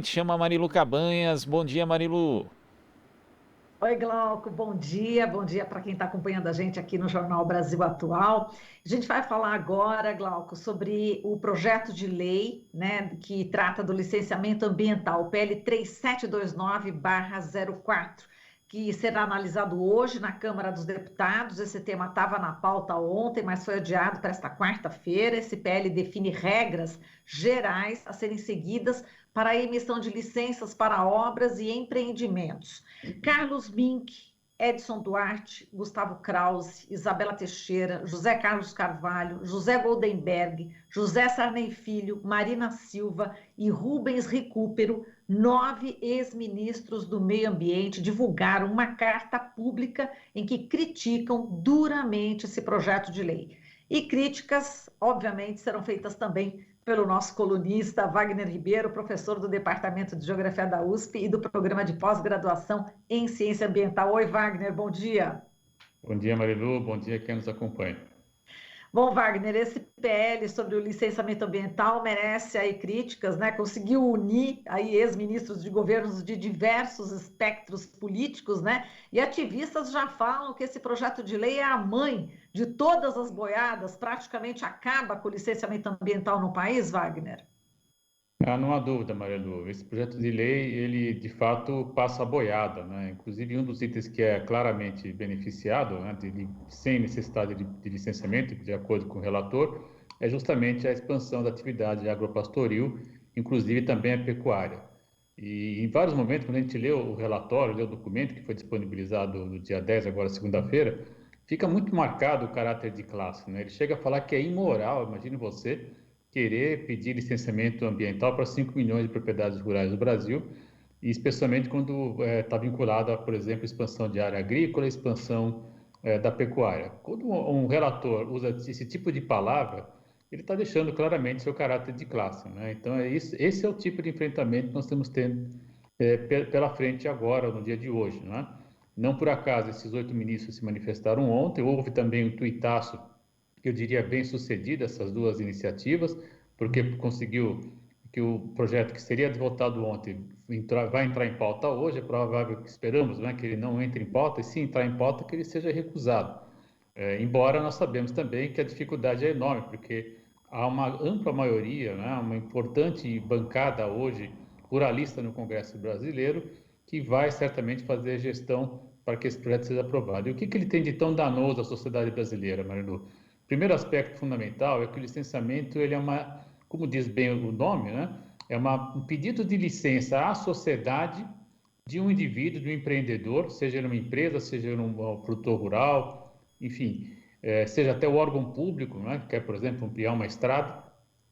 ouvinte chama Marilu Cabanhas. Bom dia, Marilu. Oi, Glauco, bom dia para quem está acompanhando a gente aqui no Jornal Brasil Atual. A gente vai falar agora, Glauco, sobre o projeto de lei, né, que trata do licenciamento ambiental, o PL 3729/04, que será analisado hoje na Câmara dos Deputados. Esse tema estava na pauta ontem, mas foi adiado para esta quarta-feira. Esse PL define regras gerais a serem seguidas para a emissão de licenças para obras e empreendimentos. Carlos Mink, Edson Duarte, Gustavo Krause, Isabela Teixeira, José Carlos Carvalho, José Goldenberg, José Sarney Filho, Marina Silva e Rubens Recupero, 9 ex-ministros do Meio Ambiente, divulgaram uma carta pública em que criticam duramente esse projeto de lei. E críticas, obviamente, serão feitas também pelo nosso colunista Wagner Ribeiro, professor do Departamento de Geografia da USP e do Programa de Pós-Graduação em Ciência Ambiental. Oi, Wagner, bom dia. Bom dia, Marilu, bom dia quem nos acompanha. Bom, Wagner, esse PL sobre o licenciamento ambiental merece aí críticas, né? Conseguiu unir aí ex-ministros de governos de diversos espectros políticos, né? E ativistas já falam que esse projeto de lei é a mãe de todas as boiadas, praticamente acaba com o licenciamento ambiental no país, Wagner? Não há dúvida, Marilu, esse projeto de lei, ele de fato passa a boiada, né? Inclusive um dos itens que é claramente beneficiado, né, sem necessidade de licenciamento, de acordo com o relator, é justamente a expansão da atividade agropastoril, inclusive também a pecuária. E em vários momentos, quando a gente lê o relatório, lê o documento que foi disponibilizado no dia 10, agora segunda-feira, fica muito marcado o caráter de classe, né? Ele chega a falar que é imoral, imagine você, querer pedir licenciamento ambiental para 5 milhões de propriedades rurais do Brasil, e especialmente quando está vinculado a, por exemplo, expansão de área agrícola, expansão da pecuária. Quando um relator usa esse tipo de palavra, ele está deixando claramente seu caráter de classe, né? Então, esse é o tipo de enfrentamento que nós estamos tendo pela frente agora, no dia de hoje, né? Não por acaso esses 8 ministros se manifestaram ontem, houve também um tuitaço, eu diria, bem sucedido, essas duas iniciativas, porque conseguiu que o projeto que seria votado ontem vai entrar em pauta hoje. É provável que esperamos, né, que ele não entre em pauta, e se entrar em pauta, que ele seja recusado. Embora nós sabemos também que a dificuldade é enorme, porque há uma ampla maioria, né, uma importante bancada hoje pluralista no Congresso brasileiro, que vai certamente fazer gestão para que esse projeto seja aprovado. E o que ele tem de tão danoso à sociedade brasileira, Marilu? Primeiro aspecto fundamental é que o licenciamento, ele é como diz bem o nome, né? É um pedido de licença à sociedade de um indivíduo, de um empreendedor, seja numa empresa, seja num produtor rural, enfim, seja até o órgão público, né? Que quer, por exemplo, ampliar uma estrada.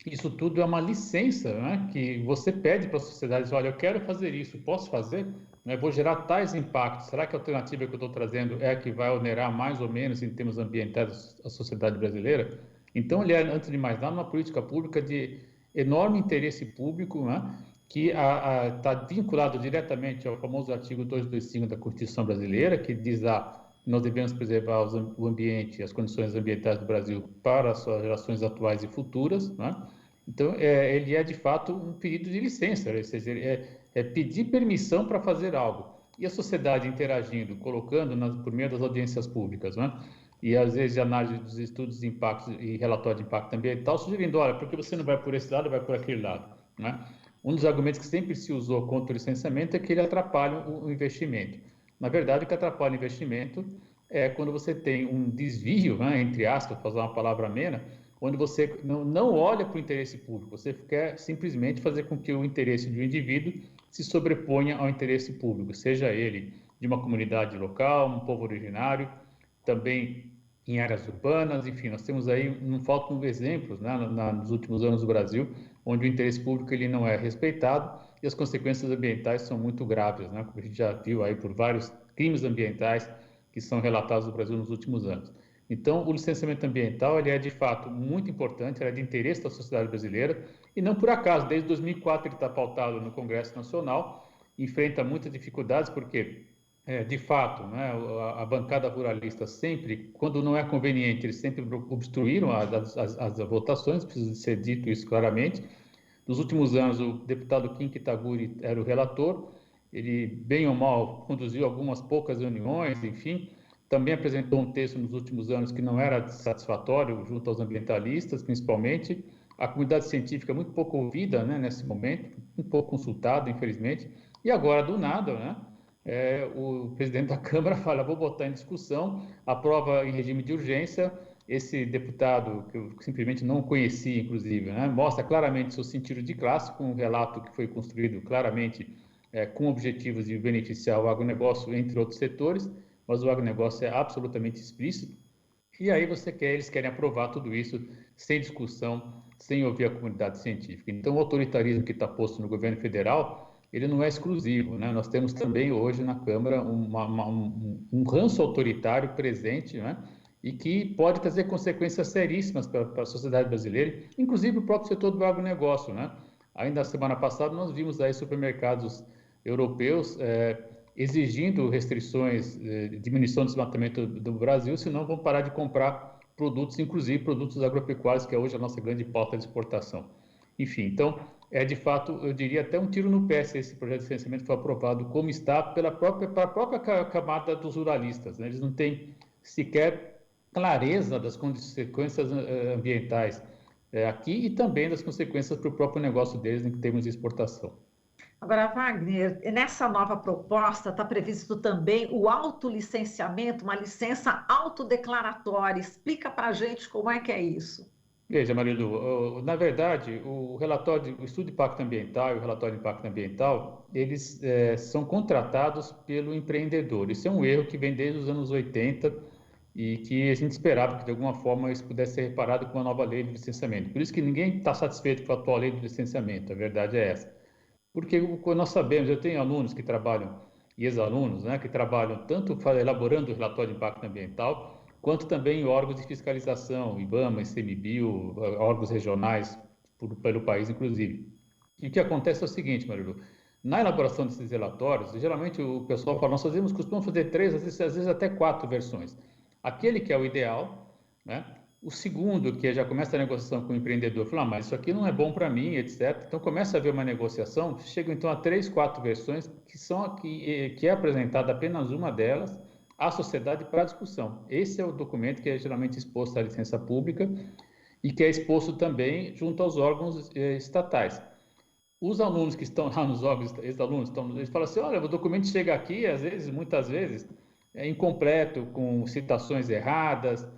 Isso tudo é uma licença, né? Que você pede para a sociedade, olha, eu quero fazer isso, posso fazer? Né? Vou gerar tais impactos. Será que a alternativa que eu estou trazendo é a que vai onerar mais ou menos em termos ambientais a sociedade brasileira? Então, ele é, antes de mais nada, uma política pública de enorme interesse público, né? Que está vinculado diretamente ao famoso artigo 225 da Constituição brasileira, que diz nós devemos preservar o ambiente e as condições ambientais do Brasil para as suas gerações atuais e futuras, né? Então, ele é de fato um pedido de licença, ou seja, pedir permissão para fazer algo. E a sociedade interagindo, colocando por meio das audiências públicas, né? E às vezes de análise dos estudos de impacto e relatório de impacto ambiental, sugerindo, olha, por que você não vai por esse lado, vai por aquele lado, né? Um dos argumentos que sempre se usou contra o licenciamento é que ele atrapalha o investimento. Na verdade, o que atrapalha o investimento é quando você tem um desvio, né, entre aspas, para usar uma palavra amena, onde você não olha para o interesse público, você quer simplesmente fazer com que o interesse de um indivíduo se sobreponha ao interesse público, seja ele de uma comunidade local, um povo originário, também em áreas urbanas, enfim, nós temos aí, não faltam exemplos, né, nos últimos anos do Brasil, onde o interesse público ele não é respeitado e as consequências ambientais são muito graves, né, como a gente já viu aí por vários crimes ambientais que são relatados no Brasil nos últimos anos. Então, o licenciamento ambiental ele é, de fato, muito importante, ele é de interesse da sociedade brasileira, e não por acaso, desde 2004 ele está pautado no Congresso Nacional, enfrenta muitas dificuldades, porque, de fato, né, a bancada ruralista sempre, quando não é conveniente, eles sempre obstruíram as votações, precisa ser dito isso claramente, Nos últimos anos, o deputado Kim Kitaguri era o relator, ele, bem ou mal, conduziu algumas poucas reuniões, enfim, também apresentou um texto nos últimos anos que não era satisfatório junto aos ambientalistas, principalmente. A comunidade científica é muito pouco ouvida, né, nesse momento, muito pouco consultada, infelizmente. E agora, do nada, né, o presidente da Câmara fala, vou botar em discussão, aprova em regime de urgência. Esse deputado, que eu simplesmente não conhecia, inclusive, né, mostra claramente seu sentido de classe, com um relato que foi construído claramente com objetivos de beneficiar o agronegócio, entre outros setores, mas o agronegócio é absolutamente explícito. E aí eles querem aprovar tudo isso sem discussão, sem ouvir a comunidade científica. Então, o autoritarismo que está posto no governo federal, ele não é exclusivo, né? Nós temos também hoje na Câmara um ranço autoritário presente, né? E que pode trazer consequências seríssimas para a sociedade brasileira, inclusive o próprio setor do agronegócio, né? Ainda na semana passada nós vimos aí supermercados europeus exigindo restrições, diminuição do desmatamento do Brasil, senão vão parar de comprar produtos, inclusive produtos agropecuários, que é hoje a nossa grande pauta de exportação. Enfim, então, de fato, eu diria até um tiro no pé se esse projeto de licenciamento for aprovado como está pela própria camada dos ruralistas, né? Eles não têm sequer clareza das consequências ambientais aqui e também das consequências para o próprio negócio deles em termos de exportação. Agora, Wagner, nessa nova proposta está previsto também o autolicenciamento, uma licença autodeclaratória. Explica para a gente como é que é isso. Veja, Marilu, na verdade, o estudo de impacto ambiental e o relatório de impacto ambiental, eles são contratados pelo empreendedor. Isso é um erro que vem desde os anos 80 e que a gente esperava que, de alguma forma, isso pudesse ser reparado com a nova lei de licenciamento. Por isso que ninguém está satisfeito com a atual lei de licenciamento, a verdade é essa. Porque nós sabemos, eu tenho alunos que trabalham, e ex-alunos, né, que trabalham tanto elaborando o relatório de impacto ambiental, quanto também em órgãos de fiscalização, IBAMA, ICMBio, órgãos regionais pelo país, inclusive. E o que acontece é o seguinte, Marilu, na elaboração desses relatórios, geralmente o pessoal fala, costumamos fazer 3, às vezes até 4 versões. Aquele que é o ideal, né? O segundo, que já começa a negociação com o empreendedor, fala, mas isso aqui não é bom para mim, etc. Então, começa a haver uma negociação, chegam então a 3, 4 versões, que é apresentada apenas uma delas à sociedade para discussão. Esse é o documento que é geralmente exposto à licença pública e que é exposto também junto aos órgãos estatais. Os alunos que estão lá nos órgãos, ex-alunos, eles falam assim, olha, o documento chega aqui, às vezes, muitas vezes, é incompleto, com citações erradas.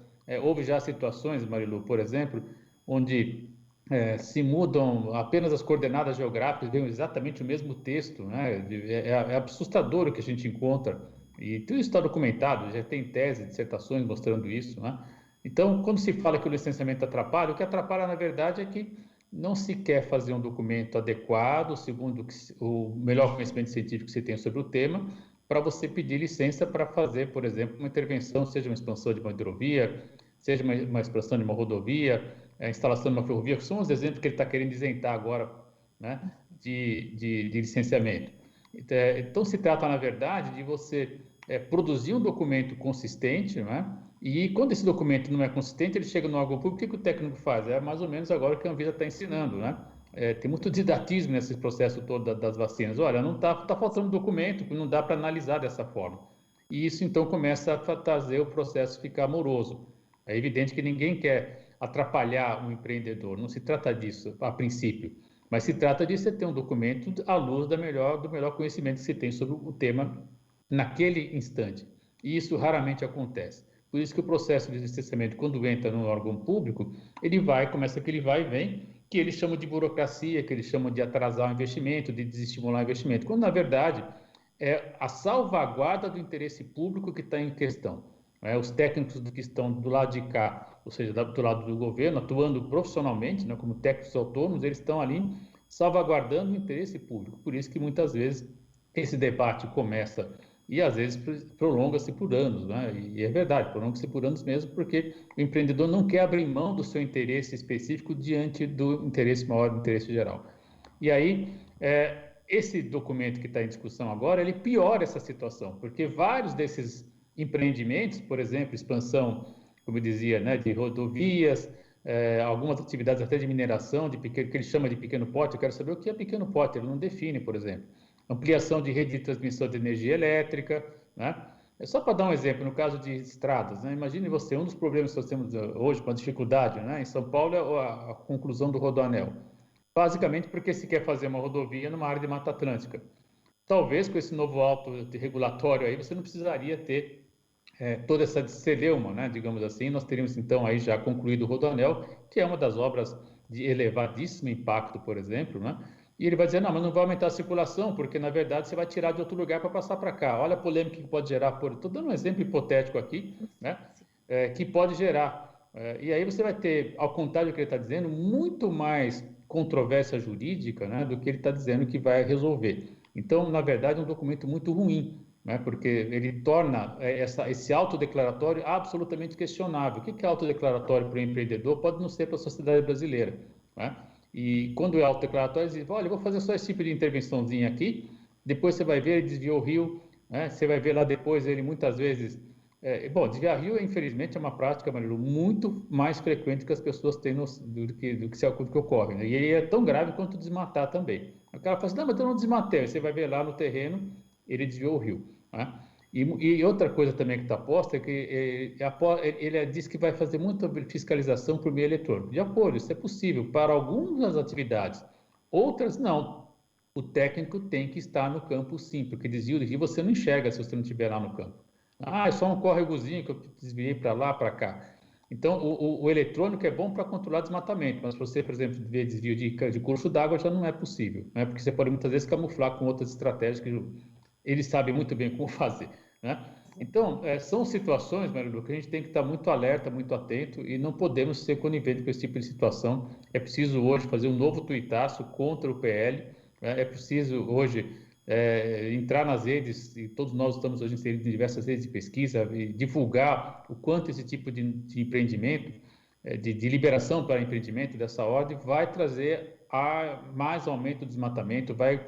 Houve já situações, Marilu, por exemplo, onde se mudam apenas as coordenadas geográficas, vem exatamente o mesmo texto, né? É assustador o que a gente encontra, e tudo isso está documentado, já tem teses, dissertações mostrando isso, né? Então, quando se fala que o licenciamento atrapalha, o que atrapalha, na verdade, é que não se quer fazer um documento adequado, segundo o melhor conhecimento científico que se tem sobre o tema, para você pedir licença para fazer, por exemplo, uma intervenção, seja uma expansão de uma hidrovia, seja uma expansão de uma rodovia, a instalação de uma ferrovia, que são os exemplos que ele está querendo isentar agora, né, de licenciamento. Então, se trata, na verdade, de você produzir um documento consistente, né, e quando esse documento não é consistente, ele chega no órgão público, o que o técnico faz? É mais ou menos agora o que a Anvisa está ensinando, né? Tem muito didatismo nesse processo todo das vacinas. Olha, não tá faltando documento, não dá para analisar dessa forma. E isso, então, começa a fazer o processo ficar moroso. É evidente que ninguém quer atrapalhar um empreendedor, não se trata disso, a princípio. Mas se trata de você ter um documento à luz do melhor conhecimento que se tem sobre o tema naquele instante. E isso raramente acontece. Por isso que o processo de licenciamento, quando entra no órgão público, começa aquele vai e vem, que eles chamam de burocracia, que eles chamam de atrasar o investimento, de desestimular o investimento, quando, na verdade, é a salvaguarda do interesse público que está em questão. Os técnicos que estão do lado de cá, ou seja, do lado do governo, atuando profissionalmente, né, como técnicos autônomos, eles estão ali salvaguardando o interesse público. Por isso que, muitas vezes, esse debate começa e, às vezes, prolonga-se por anos, né? E é verdade, prolonga-se por anos mesmo, porque o empreendedor não quer abrir mão do seu interesse específico diante do interesse maior, do interesse geral. E aí, esse documento que está em discussão agora, ele piora essa situação, porque vários desses empreendimentos, por exemplo, expansão, como eu dizia, né, de rodovias, algumas atividades até de mineração, que ele chama de pequeno porte. Eu quero saber o que é pequeno porte, ele não define, por exemplo. Ampliação de rede de transmissão de energia elétrica, né? É só para dar um exemplo, no caso de estradas, né? Imagine você, um dos problemas que nós temos hoje, com a dificuldade, né, em São Paulo, é a conclusão do Rodoanel. Basicamente porque se quer fazer uma rodovia numa área de Mata Atlântica. Talvez com esse novo auto regulatório aí, você não precisaria ter toda essa celeuma, né, digamos assim. Nós teríamos então aí já concluído o Rodoanel, que é uma das obras de elevadíssimo impacto, por exemplo, né? E ele vai dizer, não, mas não vai aumentar a circulação, porque na verdade você vai tirar de outro lugar para passar para cá. Olha a polêmica que pode gerar, estou dando um exemplo hipotético aqui, né? Que pode gerar. E aí você vai ter, ao contrário do que ele está dizendo, muito mais controvérsia jurídica, né, do que ele está dizendo que vai resolver. Então, na verdade, é um documento muito ruim, né, porque ele torna esse autodeclaratório absolutamente questionável. O que é autodeclaratório para o empreendedor pode não ser para a sociedade brasileira, né? E quando é autodeclaratório, ele diz, olha, eu vou fazer só esse tipo de intervençãozinha aqui, depois você vai ver, ele desviou o rio, né? Você vai ver lá depois, ele muitas vezes... desviar rio, infelizmente, é uma prática, Marilu, muito mais frequente que as pessoas têm do que ocorre, né? E ele é tão grave quanto desmatar também. O cara fala assim, não, mas eu não desmatei. Você vai ver lá no terreno, ele desviou o rio, né? E outra coisa também que está posta é que ele diz que vai fazer muita fiscalização por meio eletrônico. De acordo, isso é possível para algumas atividades, outras não. O técnico tem que estar no campo sim, porque desvio de rio você não enxerga se você não estiver lá no campo. É só um córregozinho que eu desviei para lá, para cá. Então, o eletrônico é bom para controlar desmatamento, mas se você, por exemplo, ver desvio de curso d'água já não é possível, né? Porque você pode muitas vezes camuflar com outras estratégias que eles sabem muito bem como fazer, né? Então, são situações, Marilu, que a gente tem que estar muito alerta, muito atento e não podemos ser coniventes com esse tipo de situação. É preciso hoje fazer um novo tuitaço contra o PL, né? É preciso hoje entrar nas redes, e todos nós estamos hoje inseridos em diversas redes de pesquisa, e divulgar o quanto esse tipo de empreendimento, de liberação para empreendimento dessa ordem, vai trazer mais aumento do desmatamento, vai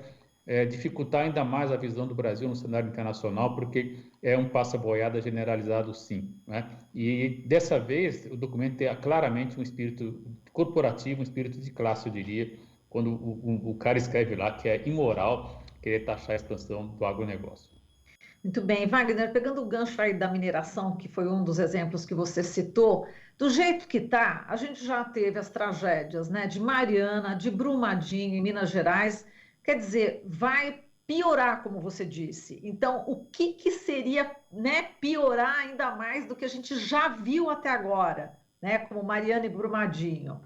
dificultar ainda mais a visão do Brasil no cenário internacional, porque é um passa-boiada generalizado, sim, né? E dessa vez o documento tem claramente um espírito corporativo, um espírito de classe, eu diria, quando o cara escreve lá que é imoral querer taxar a expansão do agronegócio. Muito bem, Wagner, pegando o gancho aí da mineração, que foi um dos exemplos que você citou, do jeito que está, a gente já teve as tragédias, né, de Mariana, de Brumadinho, em Minas Gerais, quer dizer, vai piorar, como você disse. Então, o que seria, né, piorar ainda mais do que a gente já viu até agora, né, como Mariana e Brumadinho?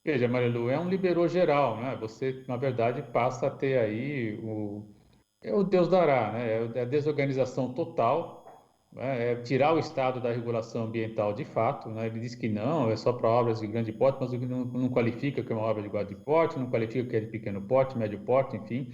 Veja, Marilu, é um liberou geral, né? Você, na verdade, passa a ter aí o Deus dará, né? É a desorganização total, né? É tirar o Estado da regulação ambiental de fato, né? Ele diz que não, é só para obras de grande porte, mas não qualifica que é uma obra de grande porte, não qualifica que é de pequeno porte, médio porte, enfim.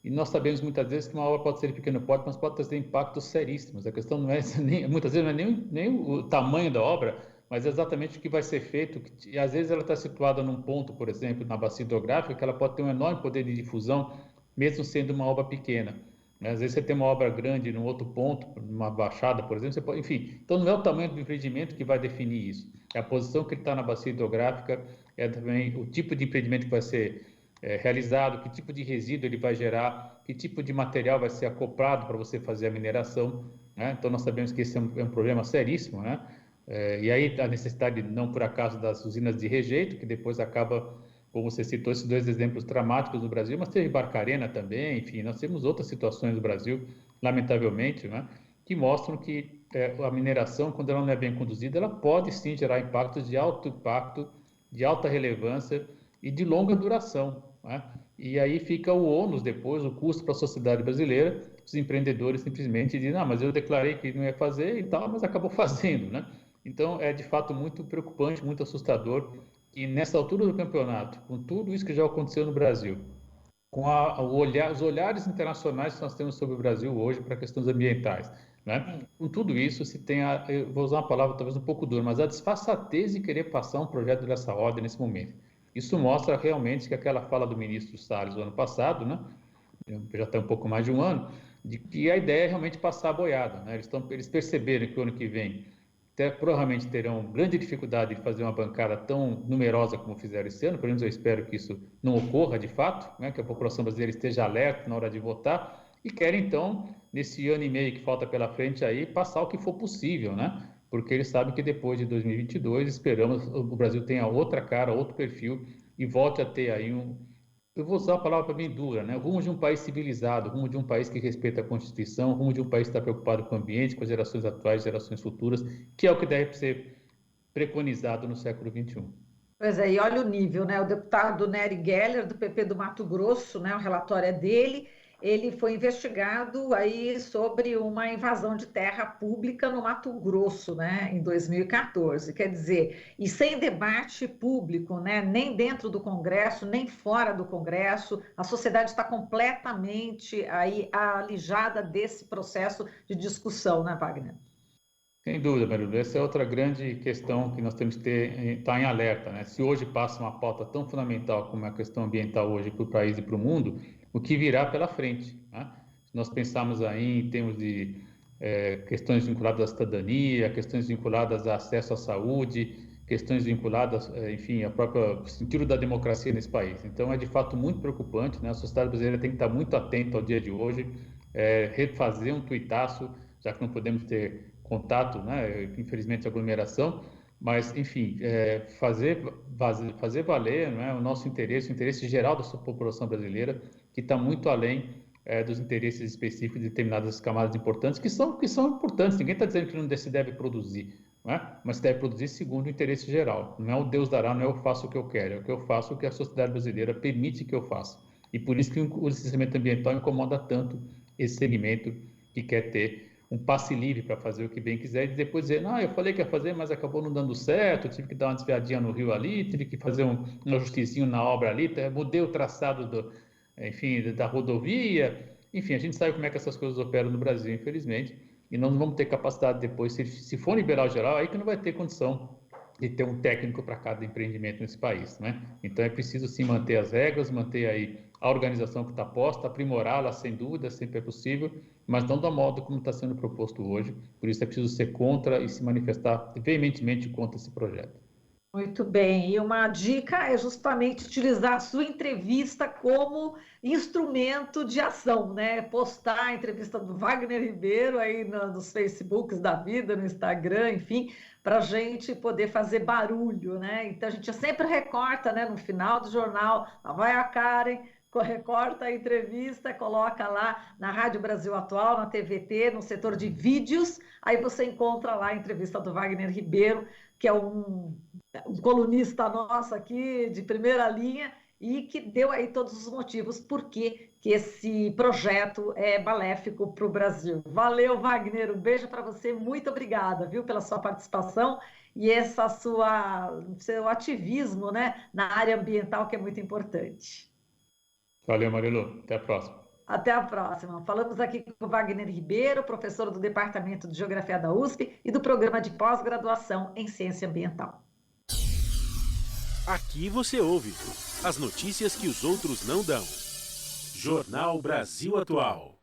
E nós sabemos muitas vezes que uma obra pode ser de pequeno porte, mas pode trazer impactos seríssimos. A questão não é muitas vezes não é nem o tamanho da obra, mas exatamente o que vai ser feito. E às vezes ela está situada num ponto, por exemplo, na bacia hidrográfica, que ela pode ter um enorme poder de difusão, mesmo sendo uma obra pequena, né? Às vezes você tem uma obra grande num outro ponto, numa baixada, por exemplo, você pode, enfim. Então não é o tamanho do empreendimento que vai definir isso, é a posição que ele está na bacia hidrográfica, é também o tipo de empreendimento que vai ser realizado, que tipo de resíduo ele vai gerar, que tipo de material vai ser acoplado para você fazer a mineração, né? Então nós sabemos que esse é um problema seríssimo, né? E aí a necessidade, não por acaso, das usinas de rejeito, que depois acaba, como você citou, esses dois exemplos dramáticos no Brasil, mas teve Barcarena também, enfim, nós temos outras situações no Brasil, lamentavelmente, né, que mostram que a mineração, quando ela não é bem conduzida, ela pode sim gerar impactos, de alta relevância e de longa duração, né? E aí fica o ônus depois, o custo para a sociedade brasileira, os empreendedores simplesmente dizem, não, mas eu declarei que não ia fazer e tal, mas acabou fazendo, né? Então, é de fato muito preocupante, muito assustador, que nessa altura do campeonato, com tudo isso que já aconteceu no Brasil, com os olhares internacionais que nós temos sobre o Brasil hoje para questões ambientais, né? Com tudo isso, se tem eu vou usar uma palavra talvez um pouco dura, mas a desfaçatez de querer passar um projeto dessa ordem nesse momento. Isso mostra realmente que aquela fala do ministro Salles do ano passado, né? Já tem um pouco mais de um ano, de que a ideia é realmente passar a boiada, né? Eles perceberam que o ano que vem provavelmente terão grande dificuldade de fazer uma bancada tão numerosa como fizeram esse ano, pelo menos eu espero que isso não ocorra de fato, né, que a população brasileira esteja alerta na hora de votar, e querem então, nesse ano e meio que falta pela frente aí, passar o que for possível, né? Porque eles sabem que depois de 2022, esperamos o Brasil tenha outra cara, outro perfil, e volte a ter aí eu vou usar a palavra bem dura, né? Rumo de um país civilizado, rumo de um país que respeita a Constituição, rumo de um país que está preocupado com o ambiente, com as gerações atuais, gerações futuras, que é o que deve ser preconizado no século XXI. Pois é, e olha o nível, né? O deputado Nery Geller, do PP do Mato Grosso, né? O relatório é dele. Ele foi investigado aí sobre uma invasão de terra pública no Mato Grosso, né, em 2014. Quer dizer, e sem debate público, né, nem dentro do Congresso, nem fora do Congresso, a sociedade está completamente aí alijada desse processo de discussão, né, Wagner? Sem dúvida, Marilu. Essa é outra grande questão que nós temos que estar em alerta, né? Se hoje passa uma pauta tão fundamental como a questão ambiental hoje para o país e para o mundo, o que virá pela frente, né? Se nós pensarmos aí em termos de questões vinculadas à cidadania, questões vinculadas ao acesso à saúde, questões vinculadas, enfim, ao próprio sentido da democracia nesse país. Então, é de fato muito preocupante, né? A sociedade brasileira tem que estar muito atenta ao dia de hoje, refazer um tuitaço, já que não podemos ter contato, né? Infelizmente, aglomeração, mas, enfim, fazer valer, né, o nosso interesse, o interesse geral da população brasileira, que está muito além dos interesses específicos de determinadas camadas importantes, que são importantes. Ninguém está dizendo que não se deve produzir, né? Mas se deve produzir segundo o interesse geral. Não é o Deus dará, não é eu faço o que eu quero, é o que eu faço o que a sociedade brasileira permite que eu faça. E por isso que o licenciamento ambiental incomoda tanto esse segmento que quer ter um passe livre para fazer o que bem quiser e depois dizer, não, eu falei que ia fazer, mas acabou não dando certo, tive que dar uma desviadinha no rio ali, tive que fazer um ajustezinho na obra ali, mudei o traçado da rodovia, enfim, a gente sabe como é que essas coisas operam no Brasil, infelizmente, e não vamos ter capacidade depois, se for liberal geral, aí que não vai ter condição de ter um técnico para cada empreendimento nesse país, né? Então é preciso sim manter as regras, manter aí a organização que está posta, aprimorá-la sem dúvida, sempre é possível, mas não da modo como está sendo proposto hoje. Por isso é preciso ser contra e se manifestar veementemente contra esse projeto. Muito bem, e uma dica é justamente utilizar a sua entrevista como instrumento de ação, né? Postar a entrevista do Wagner Ribeiro aí nos Facebooks da vida, no Instagram, enfim, para a gente poder fazer barulho, né? Então a gente sempre recorta, né? No final do jornal, lá vai a Karen, recorta a entrevista, coloca lá na Rádio Brasil Atual, na TVT, no setor de vídeos, aí você encontra lá a entrevista do Wagner Ribeiro, que é um colunista nosso aqui de primeira linha e que deu aí todos os motivos por que esse projeto é maléfico para o Brasil. Valeu, Wagner, um beijo para você, muito obrigada, viu, pela sua participação e seu ativismo, né, na área ambiental, que é muito importante. Valeu, Marilu, até a próxima. Até a próxima. Falamos aqui com o Wagner Ribeiro, professor do Departamento de Geografia da USP e do Programa de Pós-Graduação em Ciência Ambiental. Aqui você ouve as notícias que os outros não dão. Jornal Brasil Atual.